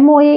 MOA,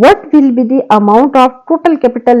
what will be the amount of total capital।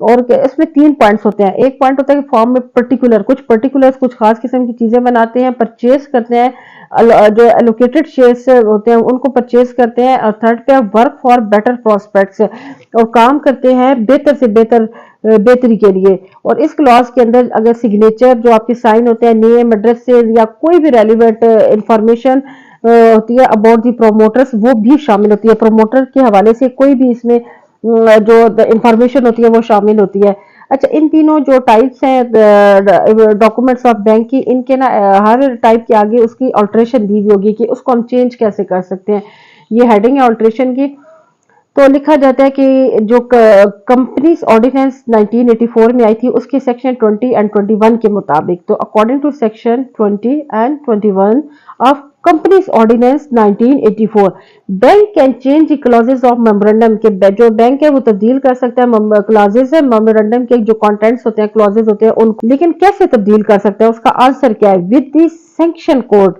اور اس میں 3 points ہوتے ہیں. ایک پوائنٹ ہوتا ہے کہ فارم میں پرٹیکولرز کچھ خاص قسم کی چیزیں بناتے ہیں, پرچیز کرتے ہیں, جو الوکیٹڈ شیئرس ہوتے ہیں ان کو پرچیز کرتے ہیں. اور تھرڈ پہ ورک فار بیٹر پراسپیکٹس, اور کام کرتے ہیں بہتر سے بہتر بہتری کے لیے. اور اس کلاس کے اندر اگر سگنیچر جو آپ کے سائن ہوتے ہیں, نیم, ایڈریس سے یا کوئی بھی ریلیونٹ انفارمیشن ہوتی ہے اباؤٹ دی پروموٹرز, وہ بھی شامل ہوتی ہے. پروموٹر کے حوالے سے کوئی بھی اس میں جو انفارمیشن ہوتی ہے وہ شامل ہوتی ہے. اچھا, ان تینوں جو ٹائپس ہیں ڈاکومنٹس آف بینک کی, ان کے نا ہر ٹائپ کے آگے اس کی آلٹریشن دی ہوئی ہوگی کہ اس کو ہم چینج کیسے کر سکتے ہیں. یہ ہیڈنگ ہے آلٹریشن کی. تو لکھا جاتا ہے کہ جو کمپنیز آرڈیننس 1984 میں آئی تھی اس کے سیکشن 20 اینڈ 21 کے مطابق, تو according to section 20 and 21 of companies ordinance 1984, bank can change the clauses of memorandum, کے جو بینک ہے وہ تبدیل کر سکتا ہے کلازز ہے میمورنڈم کے جو کانٹینٹس ہوتے ہیں, کلازز ہوتے ہیں ان کو, لیکن کیسے تبدیل کر سکتا ہے, اس کا آنسر کیا ہے, with the sanction code.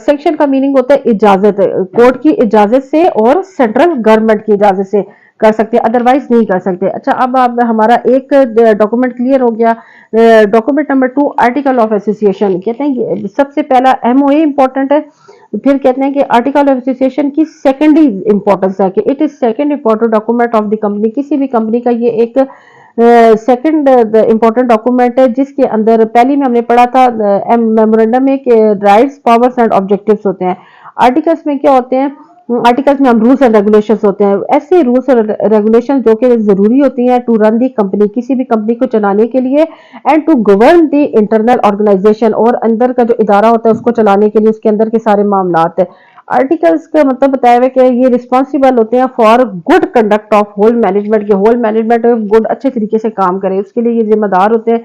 Sanction کا میننگ ہوتا ہے اجازت, کورٹ کی اجازت سے اور سینٹرل گورنمنٹ کی اجازت سے کر سکتے ہیں, ادروائز نہیں کر سکتے. اچھا, اب ہمارا ایک ڈاکومنٹ کلیئر ہو گیا. Document number 2, article of association. کہتے ہیں سب سے پہلا ایم او اے امپورٹنٹ ہے, پھر کہتے ہیں کہ آرٹیکل آف ایسوسیشن کی سیکنڈری امپورٹنس ہے کہ it is second important document of the company. کسی بھی کمپنی کا یہ ایک سیکنڈ امپورٹنٹ ڈاکومنٹ ہے جس کے اندر پہلی میں ہم نے پڑھا تھا میمورنڈم میں کہ رائٹس, پاورز اینڈ آبجیکٹیوز ہوتے ہیں. آرٹیکلس میں کیا ہوتے ہیں, آرٹیکلس میں ہم رولس اینڈ ریگولیشنز ہوتے ہیں. ایسے رولس اینڈ ریگولیشن جو کہ ضروری ہوتی ہیں ٹو رن دی کمپنی, کسی بھی کمپنی کو چلانے کے لیے, and to govern the internal organization, اور اندر کا جو ادارہ ہوتا ہے اس کو چلانے کے لیے اس کے اندر کے سارے معاملات ہے. آرٹیکلس کا مطلب بتایا ہوا کہ یہ رسپانسیبل ہوتے ہیں for good conduct of whole management, کے ہول مینجمنٹ گڈ اچھے طریقے سے کام کرے اس کے لیے یہ ذمہ دار ہوتے ہیں,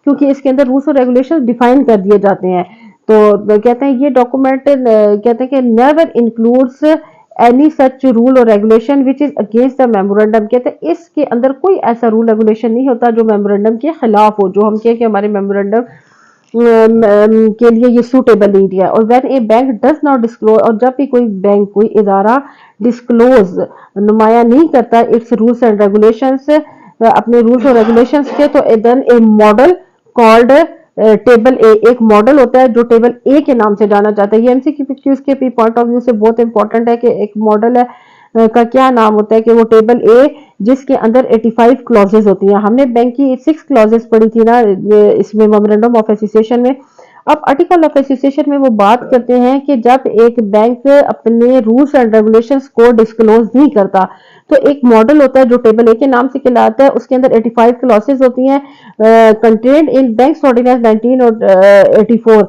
کیونکہ اس کے اندر رولس اور ریگولیشن ڈیفائن کر دیے جاتے ہیں. تو کہتے ہیں یہ ڈاکومنٹ کہتے ہیں کہ never includes any such rule اور regulation which is against the memorandum. کہتے ہیں اس کے اندر کوئی ایسا رول ریگولیشن نہیں ہوتا جو میمورنڈم کے خلاف ہو, جو ہم کہیں کہ ہمارے میمورنڈم کے لیے یہ سوٹیبل نہیں ہے. اور when a bank does not disclose, اور جب بھی کوئی بینک کوئی ادارہ ڈسکلوز نمایاں نہیں کرتا اٹس رولس اینڈ ریگولیشنز, اپنے رولس اور ریگولیشنز کے, تو دین اے ماڈل کالڈ ٹیبل اے, ایک ماڈل ہوتا ہے جو ٹیبل اے کے نام سے جانا چاہتا ہے. یہ ایم سی کیوز کے پوائنٹ آف ویو سے بہت امپورٹنٹ ہے کہ ایک ماڈل ہے کا کیا نام ہوتا ہے, کہ وہ ٹیبل اے جس کے اندر 85 کلازز ہوتی ہیں. ہم نے بینک کی 6 کلازز پڑھی تھی نا اس میں میمورنڈم آف ایسوسیشن میں. اب آرٹیکل آف ایسوسیشن میں وہ بات کرتے ہیں کہ جب ایک بینک اپنے رولس اینڈ ریگولیشنز کو ڈسکلوز نہیں کرتا تو ایک ماڈل ہوتا ہے جو ٹیبل اے کے نام سے کہلاتا ہے, اس کے اندر 85 کلاسز ہوتی ہیں کنٹینڈ ان بینکس آرڈیننس 1984.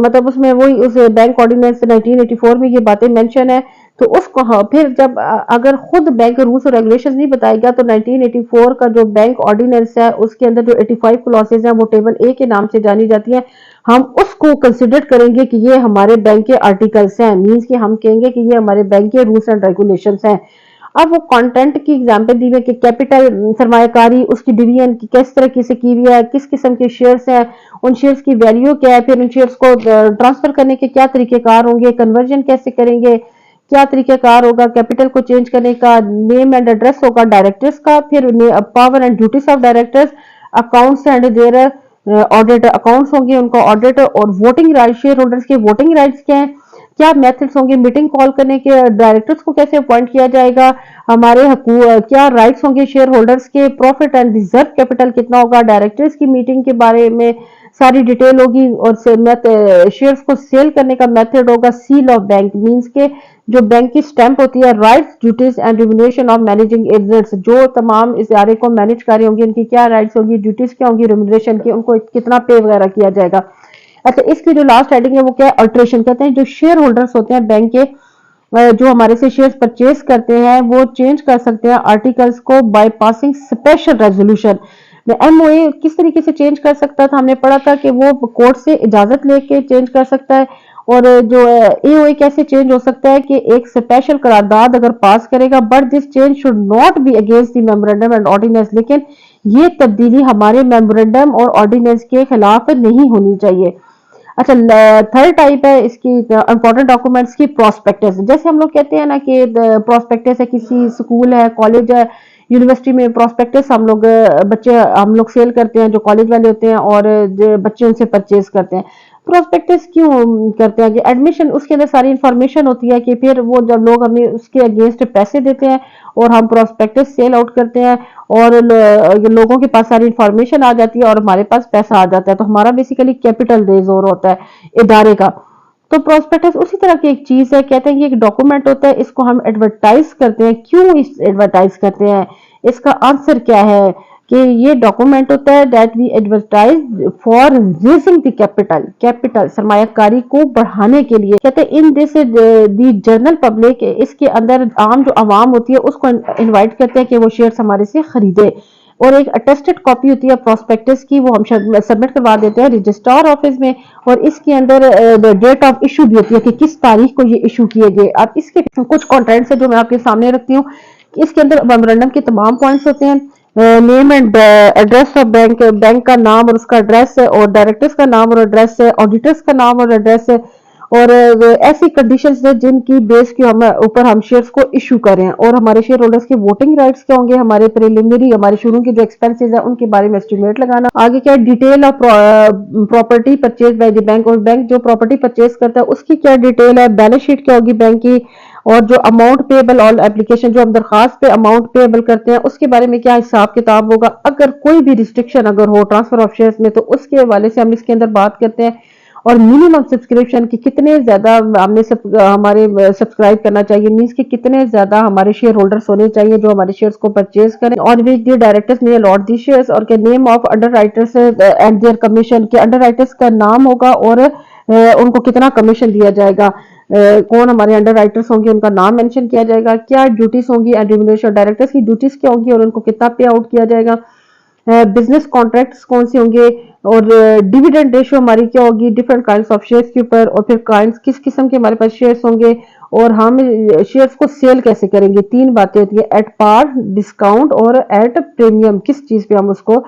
مطلب اس میں وہی اس بینک آرڈیننس 1984 میں یہ باتیں مینشن ہے. تو اس کو پھر جب اگر خود بینک رولس اور ریگولیشن نہیں بتائے گا تو 1984 کا جو بینک آرڈیننس ہے اس کے اندر جو 85 کلاسز ہیں وہ ٹیبل اے کے نام سے جانی جاتی ہیں. ہم اس کو کنسیڈر کریں گے کہ یہ ہمارے بینک کے آرٹیکلس ہیں, مینس کہ ہم کہیں گے کہ یہ ہمارے بینک کے رولس اینڈ ریگولیشنز ہیں. اب وہ کانٹینٹ کی ایگزامپل دی ہوئی کہ کیپٹل سرمایہ کاری اس کی ڈویژن کس طرح سے کی ہوئی ہے, کس قسم کے شیئرز ہیں, ان شیئرز کی ویلیو کیا ہے, پھر ان شیئرز کو ٹرانسفر کرنے کے کیا طریقہ کار ہوں گے, کنورژن کیسے کریں گے, کیا طریقہ کار ہوگا, کیپٹل کو چینج کرنے کا, نیم اینڈ ایڈریس ہوگا ڈائریکٹرز کا, پھر power and duties of directors, accounts and their audit, accounts ہوں گے ان کا آڈٹ, اور ووٹنگ رائٹ, شیئر ہولڈرز کے ووٹنگ رائٹس کیا ہیں, کیا میتھڈز ہوں گے میٹنگ کال کرنے کے, ڈائریکٹرز کو کیسے اپوائنٹ کیا جائے گا, ہمارے کیا رائٹس ہوں گے شیئر ہولڈرز کے, پروفٹ اینڈ ریزرو کیپٹل کتنا ہوگا, ڈائریکٹرز کی میٹنگ کے بارے میں ساری ڈیٹیل ہوگی, اور شیئرز کو سیل کرنے کا میتھڈ ہوگا, سیل آف بینک مینس کے جو بینک کی سٹیمپ ہوتی ہے, rights duties and remuneration of managing agents, جو تمام اس ادارے کو مینیج کر رہے ہوں گے ان کی کیا رائٹس ہوگی, ڈیوٹیز کیا ہوں گی ریمونیشن کی, ان کو کتنا پے وغیرہ کیا جائے گا. اچھا, اس کی جو لاسٹ ہیڈنگ ہے وہ کیا ہے, الٹریشن. کہتے ہیں جو شیئر ہولڈرز ہوتے ہیں بینک کے جو ہمارے سے شیئرز پرچیز کرتے ہیں وہ چینج کر سکتے ہیں آرٹیکلز کو by passing special resolution. M O A کس طریقے سے چینج کر سکتا تھا, ہم نے پڑھا تھا کہ وہ کورٹ سے اجازت لے کے چینج کر سکتا ہے. اور جو اے او اے کیسے چینج ہو سکتا ہے کہ ایک اسپیشل قرارداد اگر پاس کرے گا, but this change should not be against the memorandum and ordinance, لیکن یہ تبدیلی ہمارے میمورنڈم اور آرڈیننس کے خلاف نہیں ہونی چاہیے. اچھا, تھرڈ ٹائپ ہے اس کی امپورٹنٹ ڈاکومنٹس کی پراسپیکٹس. جیسے ہم لوگ کہتے ہیں نا کہ پراسپیکٹس ہے کسی اسکول ہے, کالج ہے, یونیورسٹی میں پراسپیکٹس ہم لوگ سیل کرتے ہیں، جو کالج والے ہوتے ہیں اور جو بچے ان سے پرچیز کرتے ہیں۔ پراسپیکٹس کیوں کرتے ہیں کہ ایڈمیشن اس کے اندر ساری انفارمیشن ہوتی ہے کہ پھر وہ جب لوگ ہمیں اس کے اگینسٹ پیسے دیتے ہیں اور ہم پراسپیکٹس سیل آؤٹ کرتے ہیں اور لوگوں کے پاس ساری انفارمیشن آ جاتی ہے اور ہمارے پاس پیسہ آ جاتا ہے، تو ہمارا بیسیکلی کیپٹل ریز اور ہوتا ہے ادارے کا۔ تو پراسپیکٹس اسی طرح کی ایک چیز ہے، کہتے ہیں کہ ایک ڈاکومنٹ ہوتا ہے، اس کو ہم ایڈورٹائز کرتے ہیں۔ کیوں ایڈورٹائز کرتے ہیں؟ اس کا آنسر کیا ہے کہ یہ ڈاکومنٹ ہوتا ہے that we advertise for raising the capital, سرمایہ کاری کو بڑھانے کے لیے۔ کہتے ہیں ان دس دی جنرل پبلک، اس کے اندر عام جو عوام ہوتی ہے اس کو انوائٹ کرتے ہیں کہ وہ شیئرز ہمارے سے خریدے، اور ایک اٹیسٹڈ کاپی ہوتی ہے پراسپیکٹس کی، وہ ہم سبمٹ کروا دیتے ہیں رجسٹرار آفس میں، اور اس کے اندر ڈیٹ آف ایشو بھی ہوتی ہے کہ کس تاریخ کو یہ ایشو کیے گئے۔ اب اس کے کچھ کانٹینٹس ہیں جو میں آپ کے سامنے رکھتی ہوں کہ اس کے اندر میمورنڈم کے تمام پوائنٹس ہوتے ہیں، نیم اینڈ ایڈریس آف بینک کا نام اور اس کا ایڈریس، اور ڈائریکٹرز کا نام اور ایڈریس، آڈیٹرز کا نام اور ایڈریس، اور ایسی کنڈیشنز ہیں جن کی بیس کے اوپر ہم شیئرز کو ایشو کریں، اور ہمارے شیئر ہولڈرز کے ووٹنگ رائٹس کیا ہوں گے، ہمارے پریلیمنری ہمارے شروع کے جو ایکسپینسز ہیں ان کے بارے میں اسٹیمیٹ لگانا۔ آگے کیا detail of property purchase by the bank, اور بینک جو پراپرٹی پرچیز کرتا ہے اس کی کیا ڈیٹیل ہے، بیلنس شیٹ کیا ہوگی بینک کی، اور جو اماؤنٹ پیبل آل اپلیکیشن، جو ہم درخواست پہ اماؤنٹ پیبل کرتے ہیں اس کے بارے میں کیا حساب کتاب ہوگا، اگر کوئی بھی ریسٹرکشن اگر ہو ٹرانسفر آف شیئرز میں تو اس کے حوالے سے ہم اس کے اندر بات کرتے ہیں، اور منیمم سبسکرپشن کی کتنے زیادہ ہم نے ہمارے سبسکرائب کرنا چاہیے، مینس کہ کتنے زیادہ ہمارے شیئر ہولڈرز ہونے چاہیے جو ہمارے شیئرز کو پرچیز کریں، آن وچ دی ڈائریکٹرز میں الاٹ دی شیئرز، اور کہ name of underwriters and their commission, کے انڈر رائٹرز کا نام ہوگا اور ان کو کتنا کمیشن دیا جائے گا، کون ہمارے انڈر رائٹرز ہوں گے ان کا نام مینشن کیا جائے گا، کیا ڈیوٹیز ہوں گی اینڈ ریمونریشن، ڈائریکٹرز کی ڈیوٹیز کیا ہوں گی اور ان کو کتنا پے آؤٹ کیا جائے گا، بزنس کانٹریکٹس کون سے ہوں گے، اور ڈیویڈنڈ ریشو ہماری کیا ہوگی ڈفرنٹ کائنڈس آف شیئرز کے اوپر، اور پھر کائنڈس کس قسم کے ہمارے پاس شیئرز ہوں گے، اور ہم شیئرز کو سیل کیسے کریں گے۔ تین باتیں ہوتی ہیں، ایٹ پار، ڈسکاؤنٹ اور ایٹ پریمیم، کس چیز پہ ہم اس کو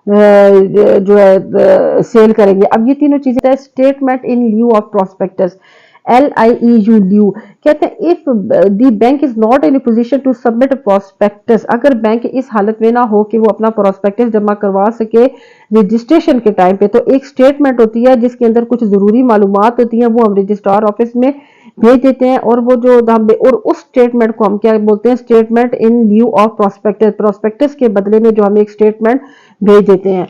جو ہے سیل کریں گے۔ اب یہ تینوں چیزیں statement in lieu of prospectus, LIEU lieu, کہتے ہیں if the bank is not in a position to submit a prospectus، اگر بینک اس حالت میں نہ ہو کہ وہ اپنا پراسپیکٹس جمع کروا سکے رجسٹریشن کے ٹائم پہ، تو ایک سٹیٹمنٹ ہوتی ہے جس کے اندر کچھ ضروری معلومات ہوتی ہیں، وہ ہم رجسٹرار آفس میں بھیج دیتے ہیں، اور وہ جو اور اس سٹیٹمنٹ کو ہم کیا بولتے ہیں، statement in lieu of prospectus, prospectus کے بدلے میں جو ہم ایک سٹیٹمنٹ بھیج دیتے ہیں۔